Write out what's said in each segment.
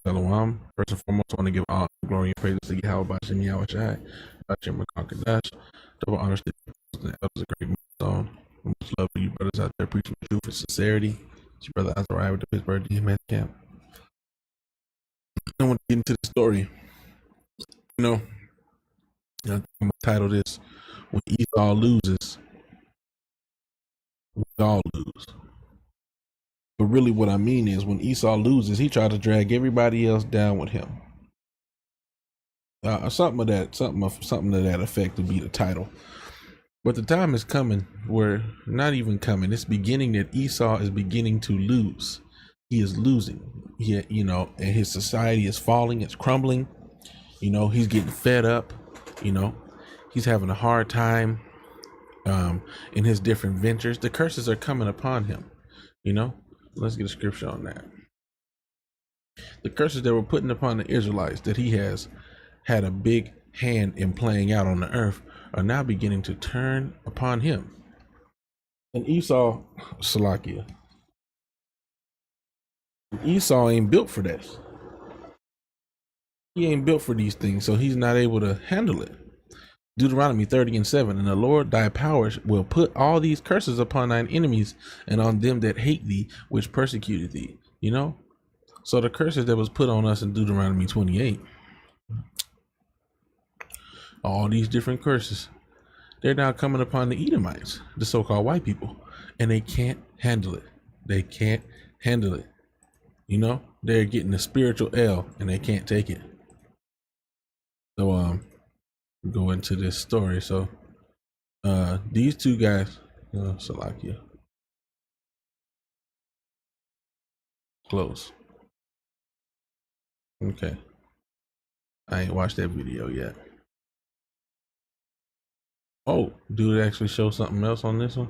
Shalom. First and foremost, I want to give all glory and praises to Yahweh Bashem Yahweh Shai, Bashem Makakadash, double honors to that was a great milestone. Much love for you brothers out there preaching the truth and sincerity. It's your brother Azariah with the Pittsburgh DMS camp. I want to get into the story. You know, I'm going to title this, When Esau Loses, We All Lose. But really what I mean is when Esau loses, he tried to drag everybody else down with him. Something to that effect would be the title. But the time is coming where, not even coming, it's beginning that Esau is beginning to lose. He is losing. And his society is falling, it's crumbling. He's getting fed up. He's having a hard time in his different ventures. The curses are coming upon him. Let's get a scripture on that. The curses that were put upon the Israelites that he has had a big hand in playing out on the earth are now beginning to turn upon him. And Esau, Salakia, Esau ain't built for this. He ain't built for these things, so he's not able to handle it. Deuteronomy 30:7, and the Lord thy power will put all these curses upon thine enemies and on them that hate thee, which persecuted thee. So the curses that was put on us in Deuteronomy 28, all these different curses, they're now coming upon the Edomites, the so-called white people, and they can't handle it. They can't handle it. They're getting a spiritual L and they can't take it. So go into this story. So these two guys, Salakia, close. Okay, I ain't watched that video yet. Oh, do it actually show something else on this one?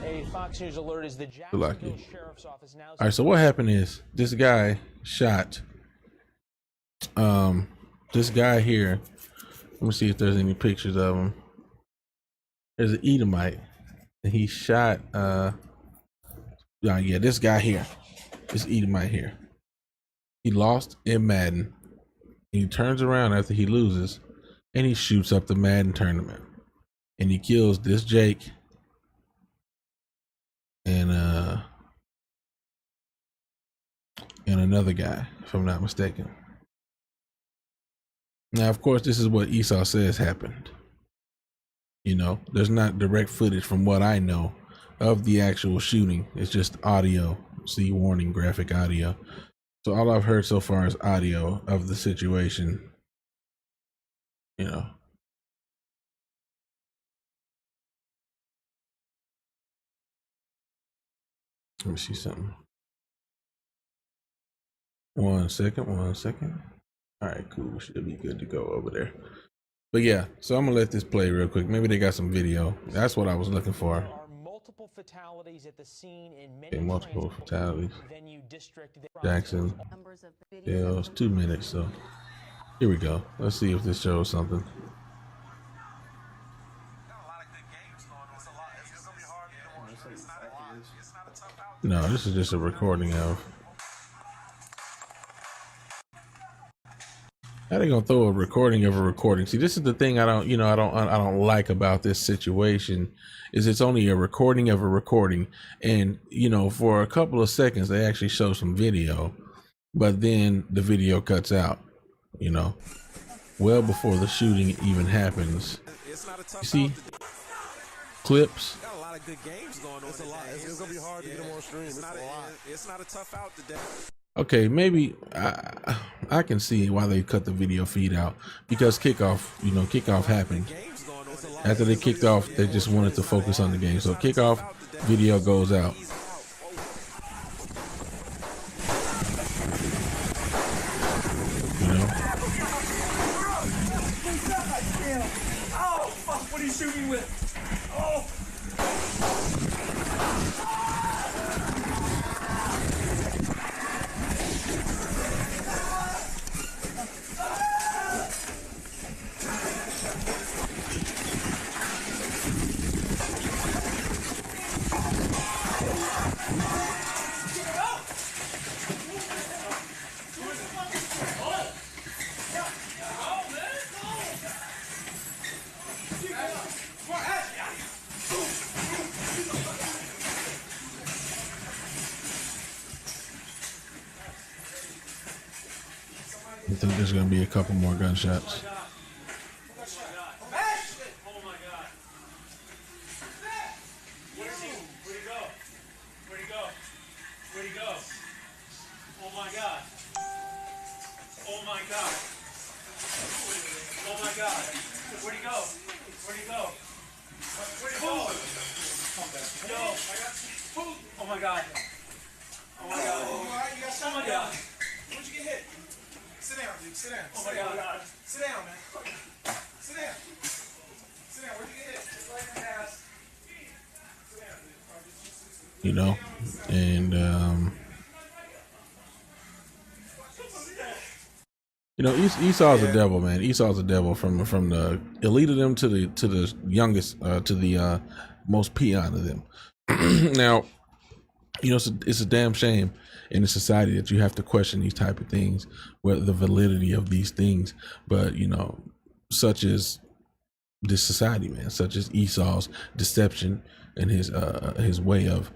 A Fox News alert is the Jacksonville Sheriff's Office now. All right, so what happened is this guy shot this guy here. Let me see if there's any pictures of him. There's an Edomite, and he shot this guy here, this Edomite here. He lost in Madden. He turns around after he loses and he shoots up the Madden tournament, and he kills this Jake and another guy, if I'm not mistaken. Now, of course, this is what Esau says happened. There's not direct footage from what I know of the actual shooting. It's just audio. See, warning, graphic audio. So all I've heard so far is audio of the situation. Let me see something. One second. All right, cool. Should be good to go over there. But yeah, so I'm gonna let this play real quick. Maybe they got some video. That's what I was looking for. There are multiple fatalities at the scene in many multiple fatalities. venue district. Jackson. Yeah, it's 2 minutes. So here we go. Let's see if this shows something. No, this is just a recording of. How they gonna throw a recording of a recording? See, this is the thing I don't like about this situation is it's only a recording of a recording, and for a couple of seconds they actually show some video, but then the video cuts out. Well before the shooting even happens. You see clips. Got a lot of good games going on. It's gonna be hard to get them on stream. It's not a tough out today. Okay, maybe I can see why they cut the video feed out, because kickoff happened. After they kicked off, they just wanted to focus on the game. So kickoff video goes out. Oh, fuck, what are you shooting with? Oh. I think there's gonna be a couple more gunshots. You know, and you know, Esau's a devil, man. Esau's a devil from the elite of them to the youngest, to the most peon of them. Now, you know, it's a damn shame in a society that you have to question these type of things, whether the validity of these things. But you know, such as this society, man, such as Esau's deception and his way of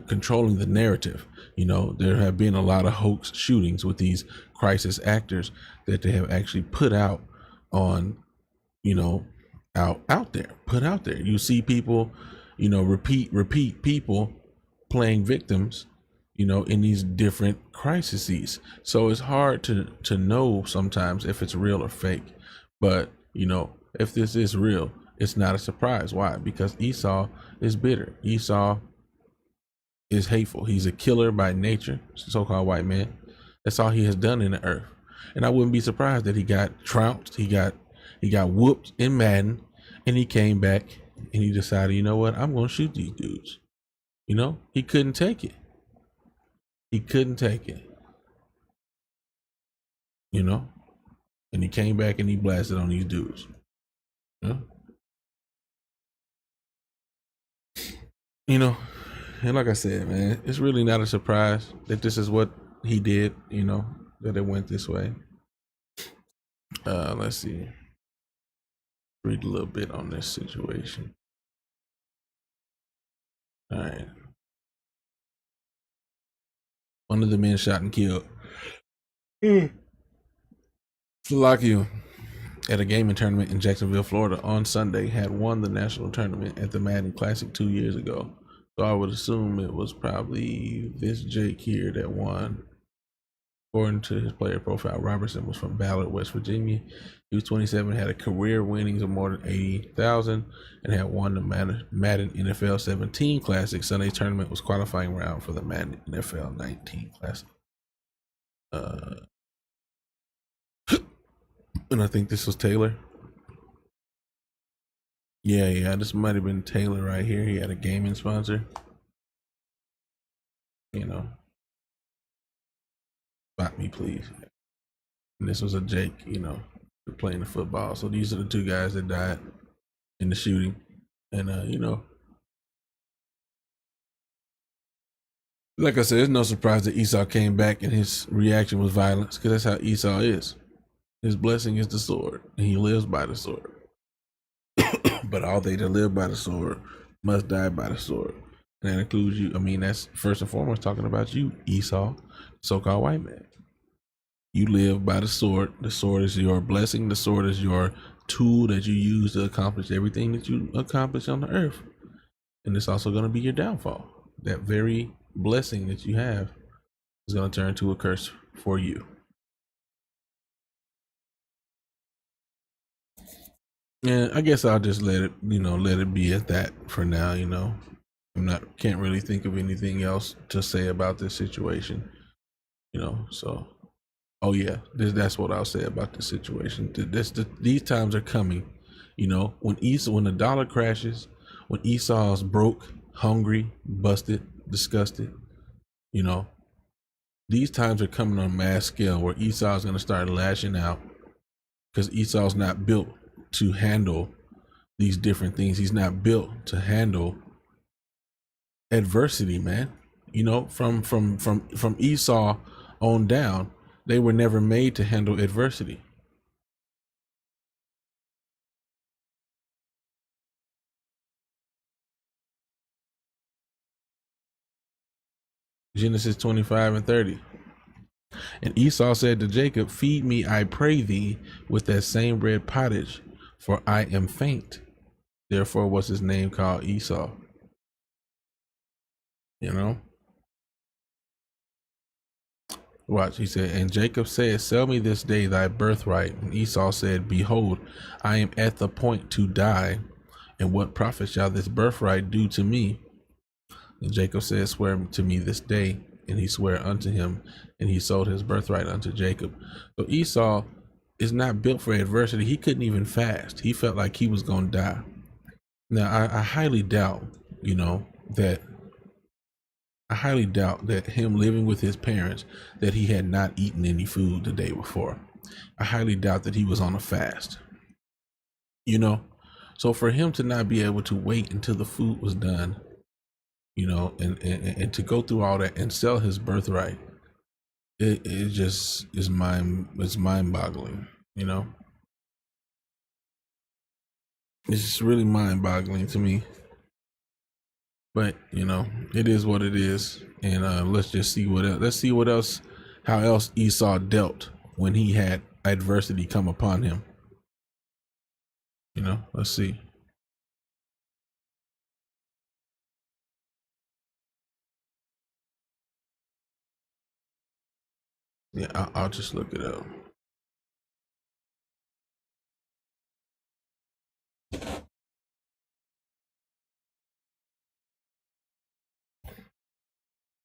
controlling the narrative. You know, there have been a lot of hoax shootings with these crisis actors that they have actually put out on, you know, out there, put out there. You see people, you know, repeat people playing victims, you know, in these different crises. So it's hard to know sometimes if it's real or fake. But you know, if this is real, it's not a surprise. Why? Because Esau is bitter. Esau is hateful. He's a killer by nature, so-called white man. That's all he has done in the earth. And I wouldn't be surprised that he got trounced. He got whooped in Madden, and he came back and he decided, you know what? I'm going to shoot these dudes. You know, he couldn't take it. He couldn't take it. You know, and he came back and he blasted on these dudes. Yeah. You know, and like I said, man, it's really not a surprise that this is what he did, you know, that it went this way. Let's see. Read a little bit on this situation. All right. One of the men shot and killed. Falakiu, at a gaming tournament in Jacksonville, Florida on Sunday, had won the national tournament at the Madden Classic 2 years ago. So I would assume it was probably this Jake here that won. According to his player profile, Robertson was from Ballard, West Virginia. He was 27, had a career winnings of more than 80,000, and had won the Madden NFL 17 Classic. Sunday's tournament was qualifying round for the Madden NFL 19 Classic. And I think this was Taylor. Yeah, this might have been Taylor right here. He had a gaming sponsor. You know, spot me, please. And this was a Jake, you know, playing the football. So these are the two guys that died in the shooting. And, you know, like I said, it's no surprise that Esau came back and his reaction was violence, because that's how Esau is. His blessing is the sword, and he lives by the sword. But all they that live by the sword must die by the sword. And that includes you. I mean, that's first and foremost talking about you, Esau, so-called white man. You live by the sword. The sword is your blessing. The sword is your tool that you use to accomplish everything that you accomplish on the earth. And it's also going to be your downfall. That very blessing that you have is going to turn to a curse for you. And I guess I'll just let it be at that for now. You know, can't really think of anything else to say about this situation. You know, so oh yeah, that's what I'll say about the situation. These times are coming. You know, when the dollar crashes, when Esau's broke, hungry, busted, disgusted, you know, these times are coming on a mass scale where Esau's going to start lashing out, because Esau's not built to handle these different things. He's not built to handle adversity, man. You know, from Esau on down, they were never made to handle adversity. Genesis 25 and 30. And Esau said to Jacob, feed me, I pray thee, with that same red pottage, for I am faint. Therefore was his name called Esau. You know? Watch, he said, and Jacob said, sell me this day thy birthright. And Esau said, behold, I am at the point to die, and what profit shall this birthright do to me? And Jacob said, swear to me this day. And he sware unto him, and he sold his birthright unto Jacob. So Esau is not built for adversity. He couldn't even fast. He felt like he was going to die. Now, I highly doubt, that him living with his parents, that he had not eaten any food the day before. I highly doubt that he was on a fast. So for him to not be able to wait until the food was done, and to go through all that and sell his birthright, it just is mind boggling. It's just really mind boggling to me. But it is what it is, and let's just see what else. Let's see what else, how else Esau dealt when he had adversity come upon him. Let's see. Yeah, I'll just look it up.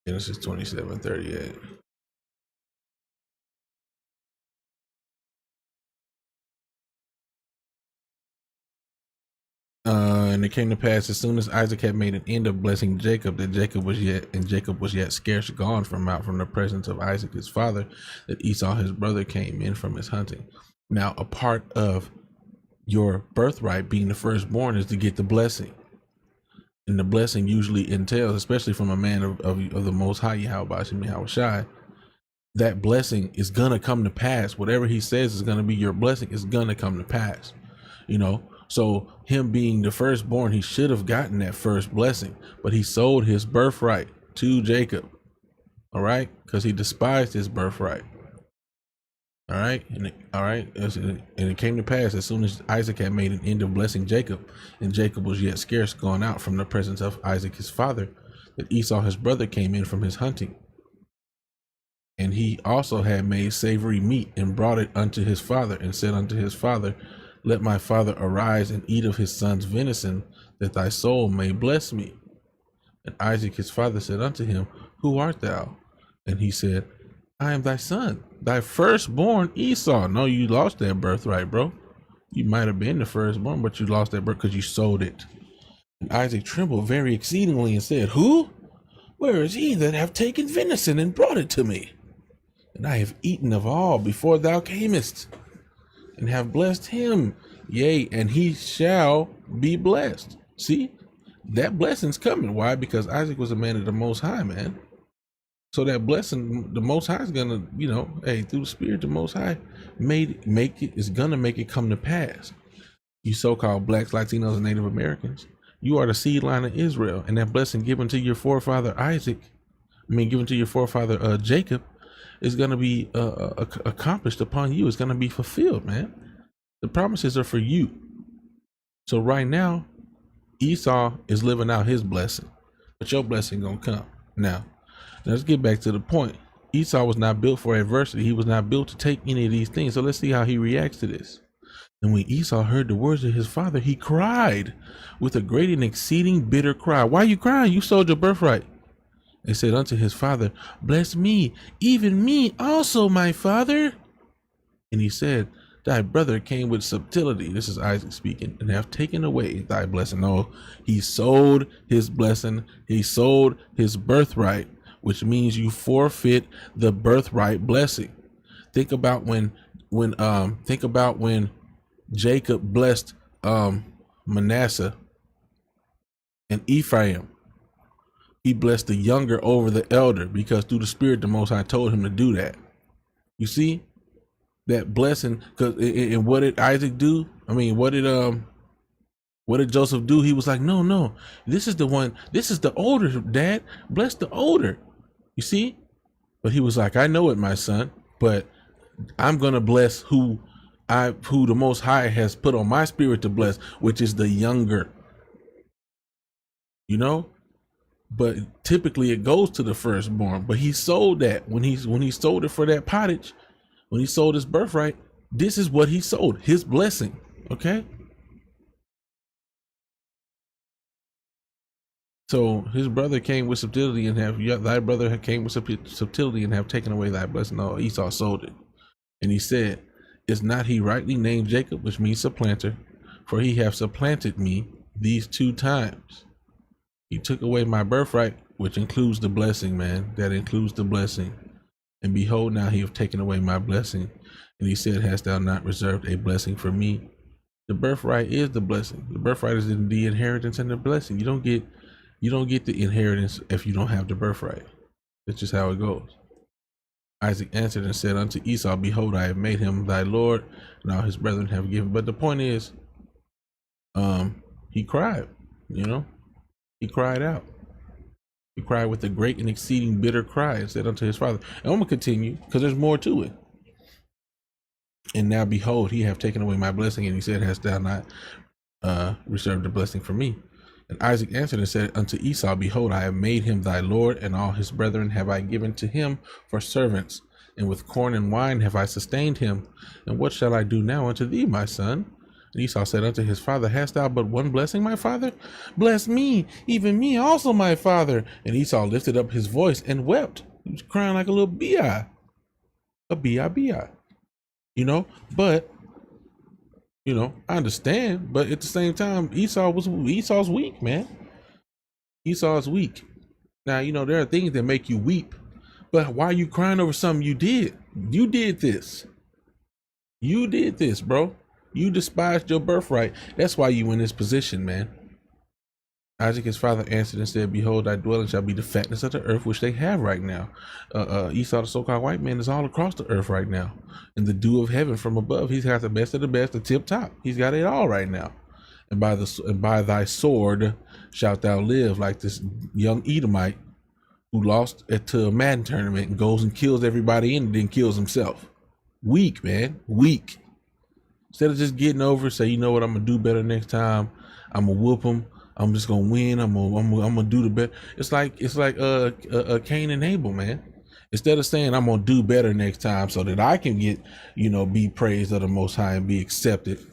Genesis 27:38. And it came to pass, as soon as Isaac had made an end of blessing Jacob, that Jacob was yet scarce gone from the presence of Isaac his father, that Esau his brother came in from his hunting. Now, a part of your birthright, being the firstborn, is to get the blessing. And the blessing usually entails, especially from a man of the Most High, Yahweh, that blessing is gonna come to pass. Whatever he says is gonna be your blessing is gonna come to pass. So him being the firstborn, he should have gotten that first blessing, but he sold his birthright to Jacob. All right, because he despised his birthright. All right, and it came to pass, as soon as Isaac had made an end of blessing Jacob, and Jacob was yet scarce gone out from the presence of Isaac his father, that Esau his brother came in from his hunting. And he also had made savory meat and brought it unto his father, and said unto his father, let my father arise and eat of his son's venison, that thy soul may bless me. And Isaac his father said unto him, who art thou? And he said, I am thy son, thy firstborn Esau. No, you lost that birthright, bro. You might have been the firstborn, but you lost that birth because you sold it. And Isaac trembled very exceedingly and said, who? Where is he that have taken venison and brought it to me? And I have eaten of all before thou camest, and have blessed him. Yea, and he shall be blessed. See, that blessing's coming. Why? Because Isaac was a man of the Most High, man. So that blessing, the Most High is gonna, through the Spirit, the Most High is gonna make it come to pass. You so-called blacks, Latinos, and Native Americans, you are the seed line of Israel, and that blessing given to your forefather Jacob, is gonna be accomplished upon you. It's gonna be fulfilled, man. The promises are for you. So right now, Esau is living out his blessing, but your blessing gonna come. Now, let's get back to the point. Esau was not built for adversity. He was not built to take any of these things. So let's see how he reacts to this. And when Esau heard the words of his father, he cried with a great and exceeding bitter cry. Why are you crying? You sold your birthright. And said unto his father, bless me, even me also, my father. And he said, thy brother came with subtlety. This is Isaac speaking, and have taken away thy blessing. No, he sold his blessing. He sold his birthright, which means you forfeit the birthright blessing. Think about when Jacob blessed Manasseh and Ephraim. He blessed the younger over the elder, because through the Spirit the Most High told him to do that. You see that blessing? Because and what did Isaac do? What did Joseph do? He was like, no, this is the one. This is the older, Dad. Bless the older. You see, But he was like, I know it, my son, but I'm gonna bless who the Most High has put on my spirit to bless, which is the younger. You know, but typically it goes to the firstborn. But he sold that when he sold it for that pottage, when he sold his birthright. This is what he sold, his blessing. Okay. So his brother came with subtlety and thy brother came with subtlety and have taken away thy blessing. No, Esau sold it. And he said, is not he rightly named Jacob, which means supplanter? For he hath supplanted me these 2 times. He took away my birthright, which includes the blessing, man. That includes the blessing. And behold, now he hath taken away my blessing. And he said, hast thou not reserved a blessing for me? The birthright is the blessing. The birthright is the inheritance and the blessing. You don't get the inheritance if you don't have the birthright. That's just how it goes. Isaac answered and said unto Esau, behold, I have made him thy Lord, and all his brethren have given. But the point is, he cried, he cried out. He cried with a great and exceeding bitter cry and said unto his father, and I'm going to continue because there's more to it. And now behold, he have taken away my blessing. And he said, hast thou not reserved the blessing for me? And Isaac answered and said unto Esau, behold, I have made him thy Lord, and all his brethren have I given to him for servants, and with corn and wine have I sustained him. And what shall I do now unto thee, my son? And Esau said unto his father, hast thou but one blessing, my father? Bless me, even me also, my father. And Esau lifted up his voice and wept. He was crying like a little bi, a bi. But I understand, but at the same time, Esau's weak, man. Esau's weak. Now, there are things that make you weep, but why are you crying over something you did? You did this. You did this, bro. You despised your birthright. That's why you in this position, man. Isaac, his father, answered and said, behold, thy dwelling shall be the fatness of the earth, which they have right now. Esau, the so-called white man, is all across the earth right now. In the dew of heaven from above, he's got the best of the best, the tip top. He's got it all right now. And by thy sword shalt thou live, like this young Edomite who lost to a Madden tournament and goes and kills everybody in and then kills himself. Weak, man. Weak. Instead of just getting over, say, you know what, I'm going to do better next time. I'm going to whoop him. I'm just gonna win. I'm gonna do the better. It's like Cain and Abel, man. Instead of saying I'm gonna do better next time so that I can get, be praised of the Most High and be accepted,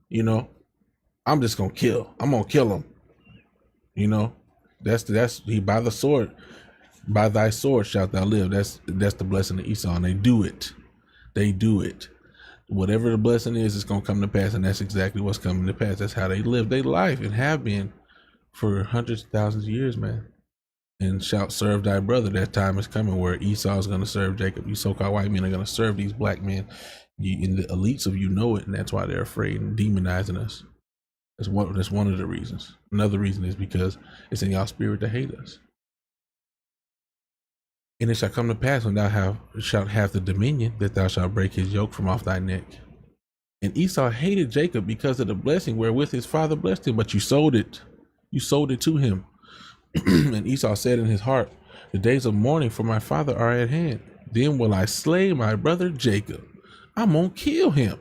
I'm just gonna kill. I'm gonna kill him. That's he by the sword, by thy sword shalt thou live. That's the blessing of Esau, and they do it. They do it. Whatever the blessing is, it's going to come to pass, and that's exactly what's coming to pass. That's how they live their life and have been for hundreds of thousands of years, man. And shalt serve thy brother. That time is coming where Esau is going to serve Jacob. You so-called white men are going to serve these black men. And the elites of you know it, and that's why they're afraid and demonizing us. That's one of the reasons. Another reason is because it's in y'all spirit to hate us. And it shall come to pass when thou shalt have the dominion, that thou shalt break his yoke from off thy neck. And Esau hated Jacob because of the blessing wherewith his father blessed him, but you sold it. You sold it to him. And Esau said in his heart, the days of mourning for my father are at hand. Then will I slay my brother Jacob. I'm going to kill him.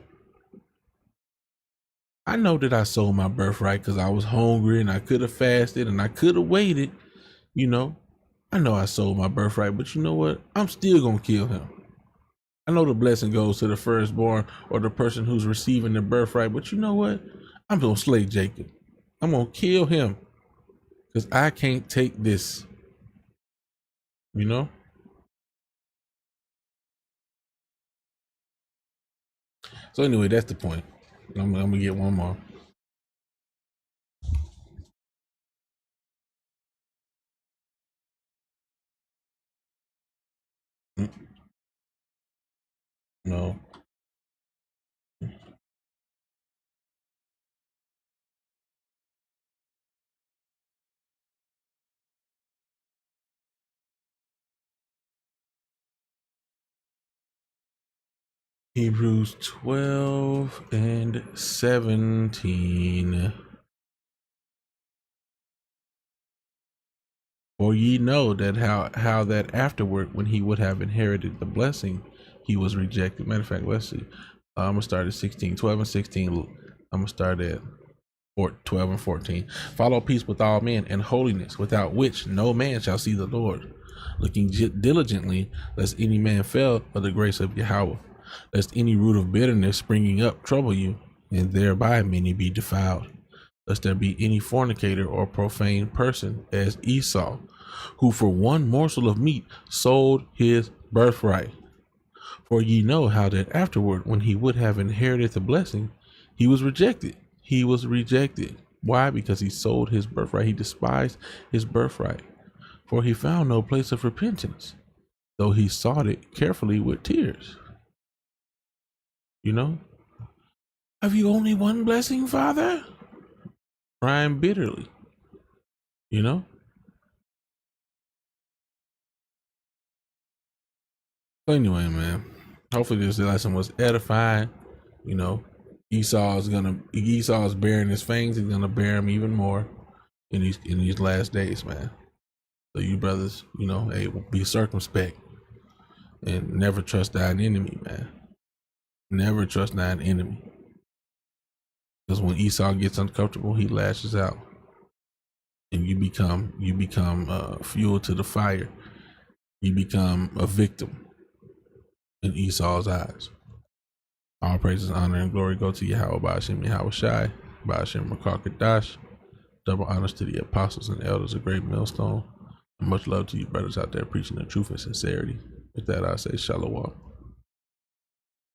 I know that I sold my birthright because I was hungry and I could have fasted and I could have waited, I know I sold my birthright, but you know what? I'm still going to kill him. I know the blessing goes to the firstborn or the person who's receiving the birthright, but you know what? I'm going to slay Jacob. I'm going to kill him because I can't take this, So anyway, that's the point. I'm going to get one more. No. Hebrews 12 and 17. For ye know that how that afterward, when he would have inherited the blessing, he was rejected. Matter of fact, let's see. I'm gonna start at 16, 12 and 16. I'm gonna start at 12 and 14. Follow peace with all men and holiness, without which no man shall see the Lord. Looking diligently, lest any man fail of the grace of Yahweh, lest any root of bitterness springing up trouble you, and thereby many be defiled. Lest there be any fornicator or profane person as Esau, who for one morsel of meat sold his birthright. For ye know how that afterward, when he would have inherited the blessing, he was rejected. He was rejected. Why? Because he sold his birthright. He despised his birthright. For he found no place of repentance, though he sought it carefully with tears. You know? Have you only one blessing, Father? Crying bitterly. You know? So anyway, man, hopefully this lesson was edifying. You know, Esau's bearing his fangs. He's gonna bear them even more in these last days, man. So you brothers, you know, hey, be circumspect and never trust thine enemy, man. Never trust thine enemy. Because when Esau gets uncomfortable, he lashes out, and you become fuel to the fire. You become a victim in Esau's eyes. All praises, honor, and glory go to Yahweh, Ba'ashem, Yahweh Shai, Ba'ashem, Rakakadash. Double honors to the apostles and elders of Great Millstone. And much love to you brothers out there preaching the truth and sincerity. With that, I say shalom.